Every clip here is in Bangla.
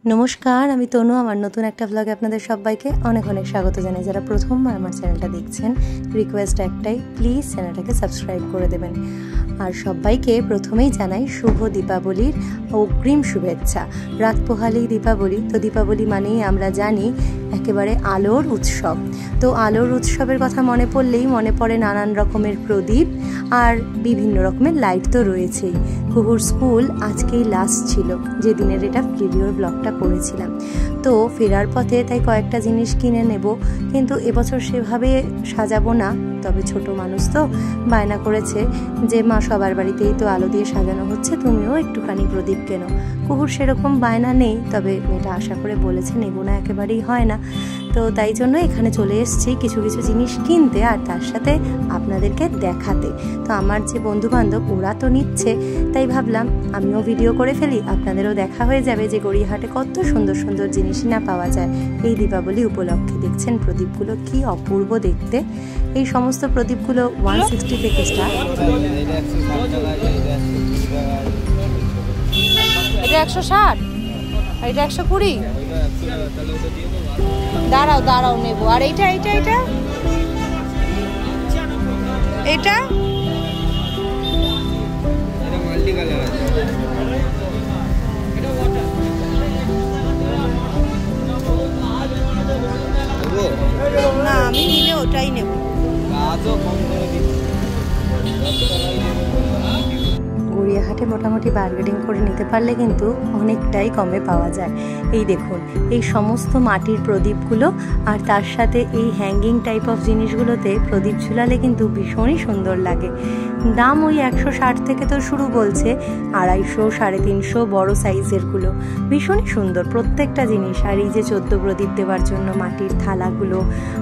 नमस्कार आमी तनु आमार नतून एक ब्लगे आपनादेर सबाइके अनेक अनेक स्वागत जानाई। जारा प्रथमबार आमार चैनलटा देखछेन रिक्वेस्ट एकटाई प्लिज चैनलटाके सबस्क्राइब करे देबेन और सबाइके प्रथमेई जानाई शुभ दीपावलिर अग्रिम शुभेच्छा। रात पोहालेई दीपावली, तो दीपावली मानेई आमरा जानी एकेबारे आलोर उत्सव। तो आलोर उत्सवेर कथा मने पड़लेई मने पड़े नानान रकमेर प्रदीप और विभिन्न रकमेर लाइट तो रयेछेई। कुहुर स्कूल आजकेई लास्ट छिलो जे दिनेर एटा भिडियोर ब्लगटा करेছিলাম। तो फेरार पथे ताई कयेकटा जिनिस किने नेब, किन्तु এবছর সেভাবে সাজাবো না। তবে ছোট মানুষ তো বায়না করেছে যে মা সবার বাড়িতেই তো আলো দিয়ে সাজানো হচ্ছে, তুমিও একটুখানি প্রদীপ কেনো। কুহুর সেরকম বায়না নেই, তবে মেয়েটা আশা করে বলেছে নেব না একেবারেই হয় না। তো তাই জন্য এখানে চলে এসেছি কিছু কিছু জিনিস কিনতে আর তার সাথে আপনাদেরকে দেখাতে। তো আমার যে বন্ধু বান্ধব ওরা তো নিচ্ছে, তাই ভাবলাম আমিও ভিডিও করে ফেলি, আপনাদেরও দেখা হয়ে যাবে যে গড়িয়াহাটে কত সুন্দর সুন্দর জিনিসই না পাওয়া যায় এই দীপাবলি উপলক্ষে। দেখছেন প্রদীপগুলো কি অপূর্ব দেখতে। এই সমস্ত প্রদীপগুলো 160 থেকে স্টার্ট। এটা 160 আর এটা 120। দাঁড়াও দাঁড়াও নেব। আর এইটা এইটা এইটা এটা মাল্টি কালার আছে। না আমি নিলে ওটাই নেব। গড়িয়াহাটে মোটামুটি বার্গেনিং করে নিতে পারলে কিন্তু অনেকটাই কমে পাওয়া যায়। এই দেখুন এই সমস্ত মাটির প্রদীপগুলো আর তার সাথে এই হ্যাঙ্গিং টাইপ অফ জিনিসগুলোতে প্রদীপ ঝুলালে কিন্তু ভীষণই সুন্দর লাগে। দাম ওই 160 থেকে তো শুরু বলছে, 250, 350 বড় সাইজেরগুলো ভীষণই সুন্দর প্রত্যেকটা জিনিস। আর এই যে 14 প্রদীপ দেওয়ার জন্য মাটির থালাগুলো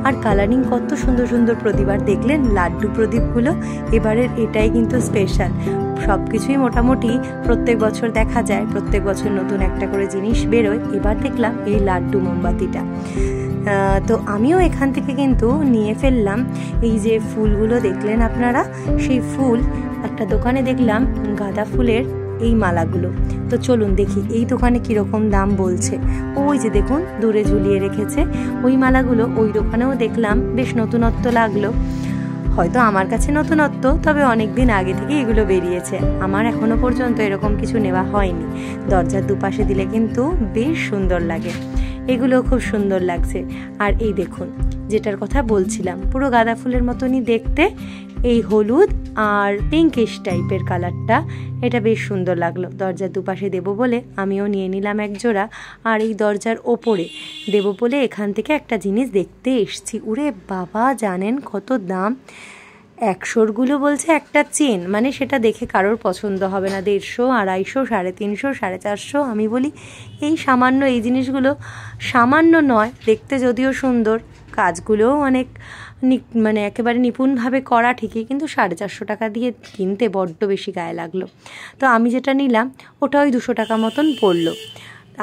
আর কালারিং কত সুন্দর সুন্দর প্রদীপ। আর দেখলেন লাড্ডু প্রদীপগুলো, এবারের এটাই কিন্তু স্পেশাল। সব কিছুই মোটামুটি প্রত্যেক বছর দেখা যায়, প্রত্যেক বছর নতুন একটা করে জিনিস বেরোয়। এবার দেখলাম এই লাড্ডু মোমবাতিটা, তো আমিও এখান থেকে কিন্তু নিয়ে ফেললাম। এই যে ফুলগুলো দেখলেন আপনারা, সেই ফুল একটা দোকানে দেখলাম গাঁদা ফুলের এই মালাগুলো। তো চলুন দেখি এই দোকানে কীরকম দাম বলছে। ওই যে দেখুন দূরে ঝুলিয়ে রেখেছে ওই মালাগুলো, ওই দোকানেও দেখলাম বেশ নতুনত্ব লাগলো। হয়তো আমার কাছে নতুনত্ব, তবে অনেক দিন আগে থেকে এগুলো বেরিয়েছে। আমার এখনো পর্যন্ত এরকম কিছু নেওয়া হয়নি। দরজার দুপাশে দিলে কিন্তু বেশ সুন্দর লাগে, এগুলো খুব সুন্দর লাগছে। আর এই দেখুন যেটার কথা বলছিলাম পুরো গাঁদা ফুলের মতনই দেখতে, এই হলুদ আর পিঙ্কিশ টাইপের কালারটা, এটা বেশ সুন্দর লাগলো। দরজার দুপাশে দেবো বলে আমিও নিয়ে নিলাম এক জোড়া। আর এই দরজার ওপরে দেবো বলে এখান থেকে একটা জিনিস দেখতে এসছি। উরে বাবা, জানেন কত দাম? 100গুলো বলছে একটা চেন, মানে সেটা দেখে কারোর পছন্দ হবে না। 150, 250, 350, 450। আমি বলি এই সামান্য এই জিনিসগুলো সামান্য নয়, দেখতে যদিও সুন্দর, কাজগুলোও অনেক মানে একেবারে নিপুণভাবে করা ঠিকই, কিন্তু 450 টাকা দিয়ে কিনতে বড্ড বেশি গায়ে লাগলো। তো আমি যেটা নিলাম ওটা ওই 200 টাকা মতন পড়লো।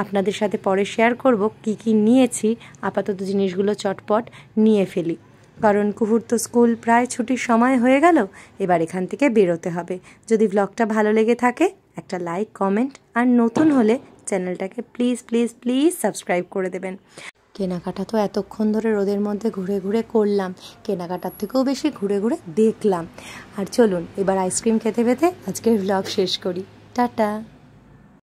আপনাদের সাথে পরে শেয়ার করব কি কি নিয়েছি। আপাতত জিনিসগুলো চটপট নিয়ে ফেলি, কারণ কুহুর তো স্কুল প্রায় ছুটির সময় হয়ে গেল, এবার এখান থেকে বেরোতে হবে। যদি ব্লগটা ভালো লেগে থাকে একটা লাইক, কমেন্ট আর নতুন হলে চ্যানেলটাকে প্লিজ প্লিজ প্লিজ সাবস্ক্রাইব করে দেবেন। কেনাকাটা তো এতক্ষণ ধরে রোদের মধ্যে ঘুরে ঘুরে করলাম, কেনাকাটার থেকেও বেশি ঘুরে ঘুরে দেখলাম। আর চলুন এবার আইসক্রিম খেতে খেতে আজকের ব্লগ শেষ করি। টাটা।